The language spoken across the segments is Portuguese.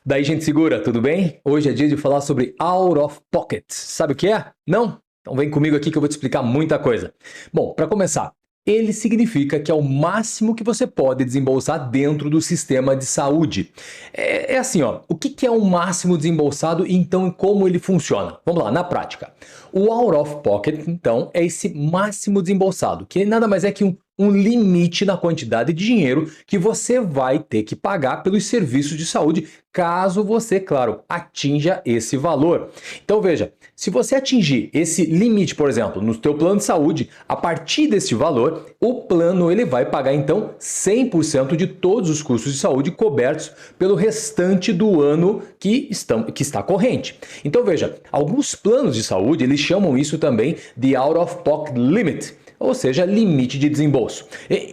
Daí, gente segura, tudo bem? Hoje é dia de falar sobre out of pocket. Sabe o que é? Não? Então vem comigo aqui que eu vou te explicar muita coisa. Bom, para começar, ele significa que é o máximo que você pode desembolsar dentro do sistema de saúde. É assim, ó, o que é o máximo desembolsado e então como ele funciona? Vamos lá, na prática. O out of pocket, então, é esse máximo desembolsado, que nada mais é que um limite na quantidade de dinheiro que você vai ter que pagar pelos serviços de saúde, caso você, claro, atinja esse valor. Então veja, se você atingir esse limite, por exemplo, no teu plano de saúde, a partir desse valor, o plano ele vai pagar então 100% de todos os custos de saúde cobertos pelo restante do ano que está corrente. Então veja, alguns planos de saúde eles chamam isso também de out of pocket limit, ou seja, limite de desembolso.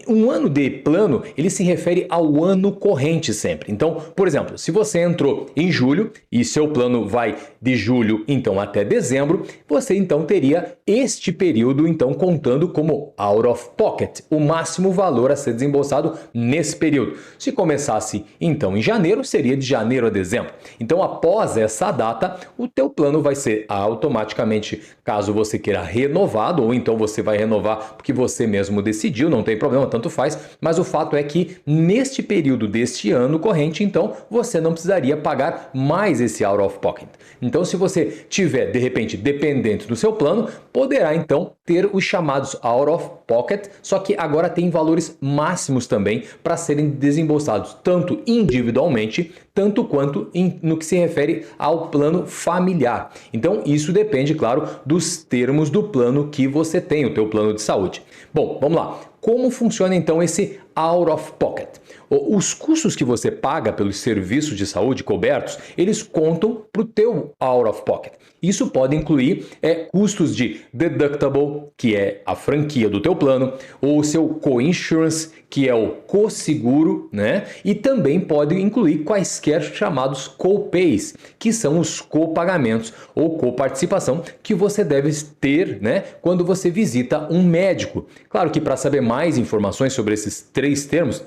Um ano de plano, ele se refere ao ano corrente sempre. Então, por exemplo, se você entrou em julho e seu plano vai de julho então até dezembro, você então teria este período então contando como out of pocket, o máximo valor a ser desembolsado nesse período. Se começasse então em janeiro, seria de janeiro a dezembro. Então, após essa data, o teu plano vai ser automaticamente, caso você queira renovado, ou então você vai renovar porque você mesmo decidiu, não tem problema, tanto faz, mas o fato é que neste período deste ano corrente, então, você não precisaria pagar mais esse out of pocket. Então, se você tiver, de repente, dependente do seu plano, poderá, então, ter os chamados out of pocket, só que agora tem valores máximos também para serem desembolsados, tanto individualmente, tanto quanto no que se refere ao plano familiar. Então, isso depende, claro, dos termos do plano que você tem, o teu plano de saúde. Bom, vamos lá. Como funciona então esse out of pocket? Os custos que você paga pelos serviços de saúde cobertos, eles contam para o teu out of pocket. Isso pode incluir custos de deductible, que é a franquia do teu plano, ou o seu co-insurance, que é o co-seguro, né? E também pode incluir quaisquer chamados co-pays, que são os copagamentos ou coparticipação que você deve ter, né, quando você visita um médico. Claro que para saber mais informações sobre esses três termos,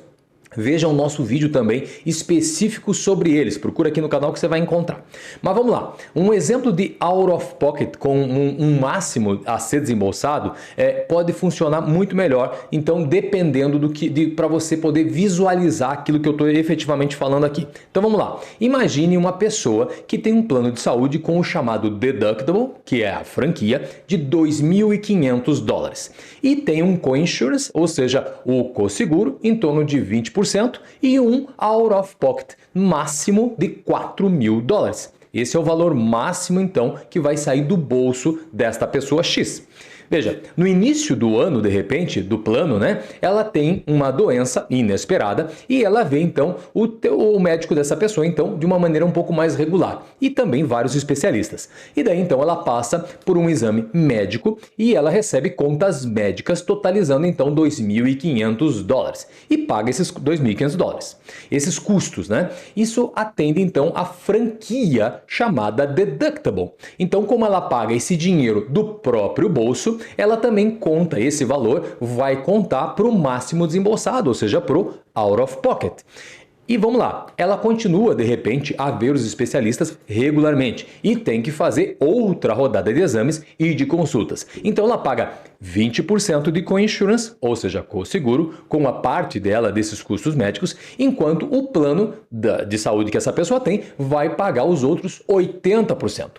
veja o nosso vídeo também específico sobre eles. Procura aqui no canal que você vai encontrar. Mas vamos lá. Um exemplo de out of pocket com um máximo a ser desembolsado pode funcionar muito melhor. Então, dependendo para você poder visualizar aquilo que eu estou efetivamente falando aqui. Então, vamos lá. Imagine uma pessoa que tem um plano de saúde com o chamado deductible, que é a franquia, de $2.500. E tem um co-insurance, ou seja, o co-seguro, em torno de 20%. E um out of pocket máximo de $4.000. Esse é o valor máximo, então, que vai sair do bolso desta pessoa X. Veja, no início do ano, de repente, do plano, né, ela tem uma doença inesperada e ela vê, então, o médico dessa pessoa, então, de uma maneira um pouco mais regular e também vários especialistas. E daí, então, ela passa por um exame médico e ela recebe contas médicas totalizando, então, $2.500 e paga esses $2.500. Esses custos, né? Isso atende, então, a franquia chamada deductible. Então, como ela paga esse dinheiro do próprio bolso, ela também conta, esse valor vai contar para o máximo desembolsado, ou seja, para o out of pocket. E vamos lá, ela continua de repente a ver os especialistas regularmente e tem que fazer outra rodada de exames e de consultas. Então ela paga 20% de co-insurance, ou seja, co-seguro, com a parte dela desses custos médicos, enquanto o plano de saúde que essa pessoa tem vai pagar os outros 80%.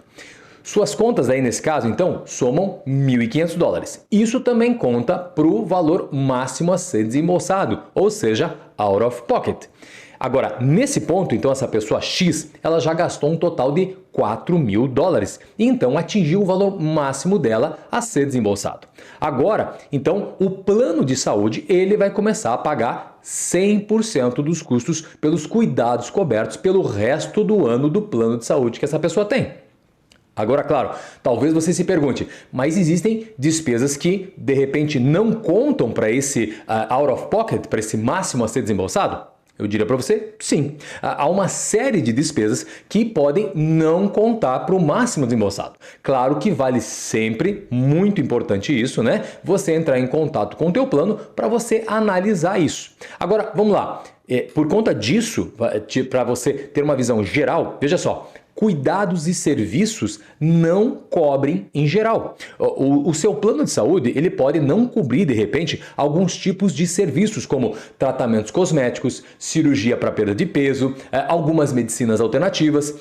Suas contas aí nesse caso, então, somam $1.500. Isso também conta para o valor máximo a ser desembolsado, ou seja, out of pocket. Agora, nesse ponto, então, essa pessoa X, ela já gastou um total de $4.000 e então atingiu o valor máximo dela a ser desembolsado. Agora, então, o plano de saúde, ele vai começar a pagar 100% dos custos pelos cuidados cobertos pelo resto do ano do plano de saúde que essa pessoa tem. Agora, claro, talvez você se pergunte, mas existem despesas que, de repente, não contam para esse out of pocket, para esse máximo a ser desembolsado? Eu diria para você, sim. Há uma série de despesas que podem não contar para o máximo desembolsado. Claro que vale sempre, muito importante isso, né? Você entrar em contato com o teu plano para você analisar isso. Agora, vamos lá. Por conta disso, para você ter uma visão geral, veja só, cuidados e serviços não cobrem em geral. O seu plano de saúde, ele pode não cobrir, de repente, alguns tipos de serviços, como tratamentos cosméticos, cirurgia para perda de peso, algumas medicinas alternativas,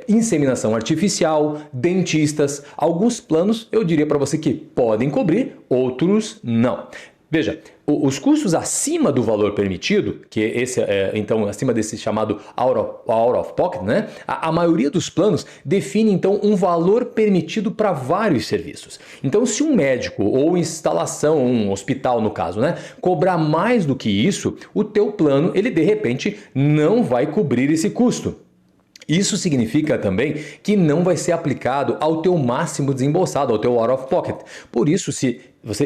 inseminação artificial, dentistas. Alguns planos, eu diria para você que podem cobrir, outros não. Veja, os custos acima do valor permitido, que esse então acima desse chamado out of pocket, né? A maioria dos planos define então um valor permitido para vários serviços. Então, se um médico ou instalação, um hospital no caso, né, cobrar mais do que isso, o teu plano, ele de repente não vai cobrir esse custo. Isso significa também que não vai ser aplicado ao teu máximo desembolsado, ao teu out of pocket. Por isso,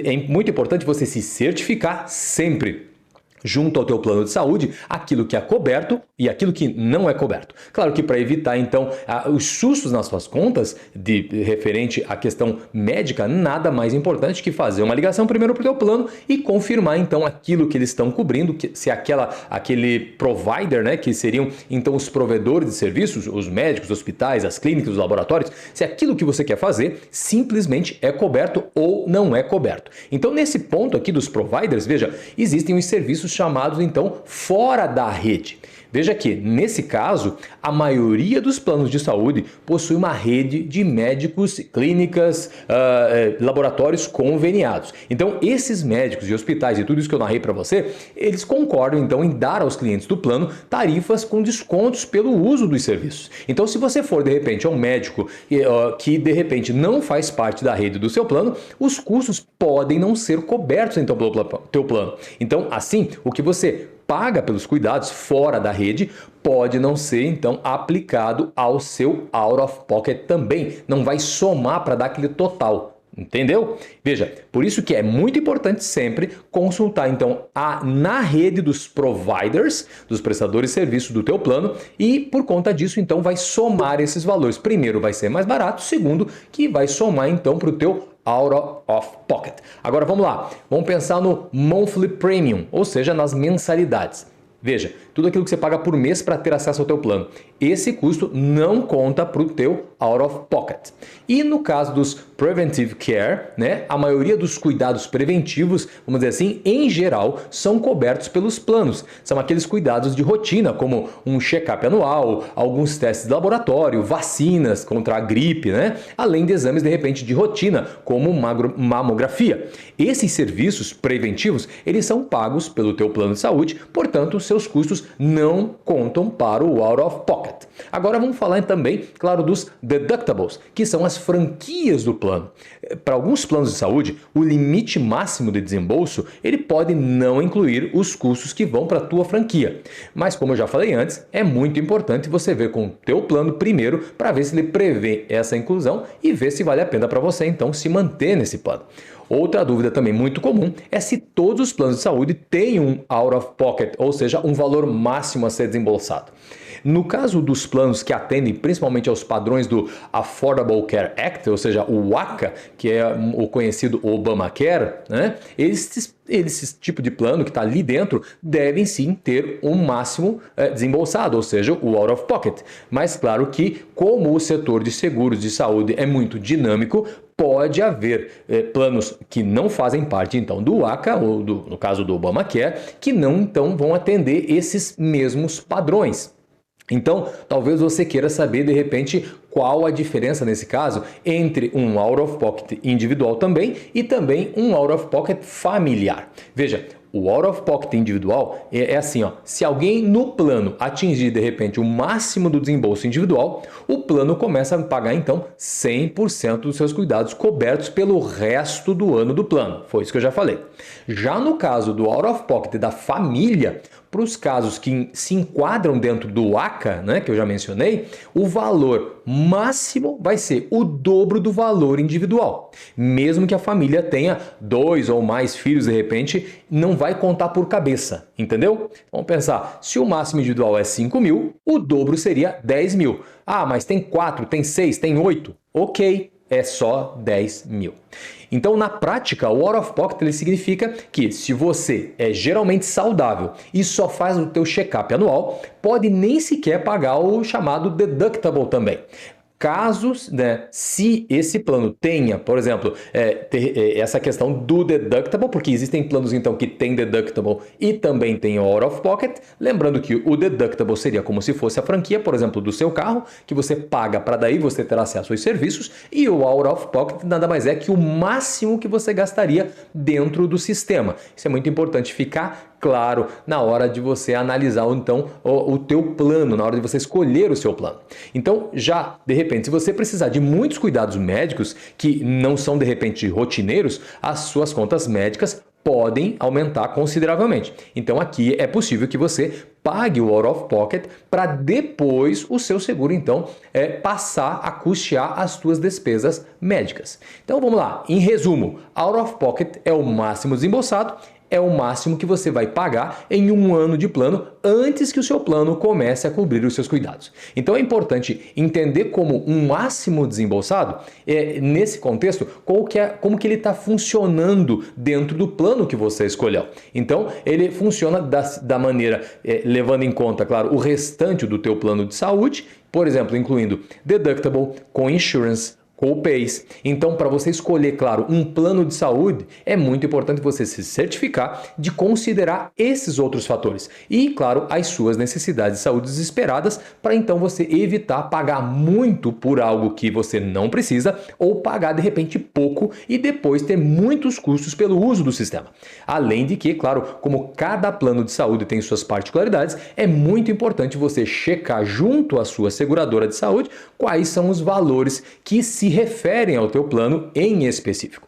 é muito importante você se certificar sempre junto ao teu plano de saúde, aquilo que é coberto e aquilo que não é coberto. Claro que para evitar, então, os sustos nas suas contas, referente à questão médica, nada mais importante que fazer uma ligação primeiro para o teu plano e confirmar, então, aquilo que eles estão cobrindo, se aquele provider, né, que seriam, então, os provedores de serviços, os médicos, os hospitais, as clínicas, os laboratórios, se aquilo que você quer fazer simplesmente é coberto ou não é coberto. Então, nesse ponto aqui dos providers, veja, existem os serviços chamados, então, fora da rede. Veja que, nesse caso, a maioria dos planos de saúde possui uma rede de médicos, clínicas, laboratórios conveniados. Então, esses médicos e hospitais e tudo isso que eu narrei para você, eles concordam, então, em dar aos clientes do plano tarifas com descontos pelo uso dos serviços. Então, se você for, de repente, um médico que, de repente, não faz parte da rede do seu plano, os custos podem não ser cobertos, então, pelo teu plano. Então, assim, o que você paga pelos cuidados fora da rede pode não ser, então, aplicado ao seu out of pocket também. Não vai somar para dar aquele total. Entendeu? Veja, por isso que é muito importante sempre consultar, então, na rede dos providers, dos prestadores de serviço do teu plano e, por conta disso, então, vai somar esses valores. Primeiro, vai ser mais barato. Segundo, que vai somar, então, para o teu out of pocket. Agora, vamos lá. Vamos pensar no monthly premium, ou seja, nas mensalidades. Veja, tudo aquilo que você paga por mês para ter acesso ao teu plano. Esse custo não conta para o teu out of pocket. E no caso dos preventive care, né, a maioria dos cuidados preventivos, vamos dizer assim, em geral, são cobertos pelos planos. São aqueles cuidados de rotina, como um check-up anual, alguns testes de laboratório, vacinas contra a gripe, né, além de exames de repente de rotina, como mamografia. Esses serviços preventivos, eles são pagos pelo teu plano de saúde, portanto, seus custos não contam para o out of pocket. Agora vamos falar também, claro, dos deductibles, que são as franquias do plano. Para alguns planos de saúde, o limite máximo de desembolso, ele pode não incluir os custos que vão para a tua franquia. Mas como eu já falei antes, é muito importante você ver com o teu plano primeiro para ver se ele prevê essa inclusão e ver se vale a pena para você então se manter nesse plano. Outra dúvida também muito comum é se todos os planos de saúde têm um out of pocket, ou seja, um valor máximo a ser desembolsado. No caso dos planos que atendem principalmente aos padrões do Affordable Care Act, ou seja, o ACA, que é o conhecido Obamacare, né? Esse tipo de plano que está ali dentro devem sim ter um máximo desembolsado, ou seja, o out of pocket. Mas claro que, como o setor de seguros de saúde é muito dinâmico, pode haver planos que não fazem parte então do ACA, ou no caso do Obamacare, que não então vão atender esses mesmos padrões. Então, talvez você queira saber, de repente, qual a diferença, nesse caso, entre um out of pocket individual também e também um out of pocket familiar. Veja, o out of pocket individual é assim, ó, se alguém no plano atingir, de repente, o máximo do desembolso individual, o plano começa a pagar, então, 100% dos seus cuidados cobertos pelo resto do ano do plano. Foi isso que eu já falei. Já no caso do out of pocket da família, para os casos que se enquadram dentro do ACA, né, que eu já mencionei, o valor máximo vai ser o dobro do valor individual. Mesmo que a família tenha 2 ou mais filhos, de repente, não vai contar por cabeça, entendeu? Vamos pensar, se o máximo individual é 5 mil, o dobro seria 10 mil. Ah, mas tem 4, tem 6, tem 8. Ok. é só 10 mil. Então, na prática, o out of pocket ele significa que se você é geralmente saudável e só faz o teu check-up anual, pode nem sequer pagar o chamado deductible também. Casos, né, se esse plano tenha, por exemplo, essa questão do deductible, porque existem planos então que tem deductible e também tem o out of pocket, lembrando que o deductible seria como se fosse a franquia, por exemplo, do seu carro, que você paga para daí você ter acesso aos serviços, e o out of pocket nada mais é que o máximo que você gastaria dentro do sistema. Isso é muito importante ficar claro na hora de você analisar então o teu plano, na hora de você escolher o seu plano. Então, já de repente, se você precisar de muitos cuidados médicos que não são de repente rotineiros, as suas contas médicas podem aumentar consideravelmente. Então, aqui é possível que você pague o out of pocket para depois o seu seguro então passar a custear as suas despesas médicas. Então, vamos lá. Em resumo, out of pocket é o máximo desembolsado, é o máximo que você vai pagar em um ano de plano antes que o seu plano comece a cobrir os seus cuidados. Então é importante entender como um máximo desembolsado, nesse contexto, como que ele está funcionando dentro do plano que você escolheu. Então ele funciona da maneira, levando em conta, claro, o restante do teu plano de saúde, por exemplo, incluindo deductible, co-insurance, co-pays. Então, para você escolher, claro, um plano de saúde, é muito importante você se certificar de considerar esses outros fatores e, claro, as suas necessidades de saúde esperadas, para então você evitar pagar muito por algo que você não precisa ou pagar de repente pouco e depois ter muitos custos pelo uso do sistema. Além de que, claro, como cada plano de saúde tem suas particularidades, é muito importante você checar junto à sua seguradora de saúde quais são os valores que se referem ao teu plano em específico.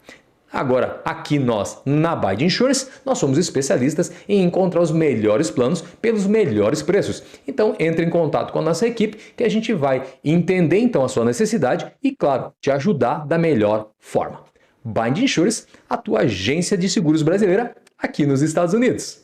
Agora, aqui nós, na Bide Insurance, nós somos especialistas em encontrar os melhores planos pelos melhores preços. Então, entre em contato com a nossa equipe que a gente vai entender então a sua necessidade e, claro, te ajudar da melhor forma. Bide Insurance, a tua agência de seguros brasileira aqui nos Estados Unidos.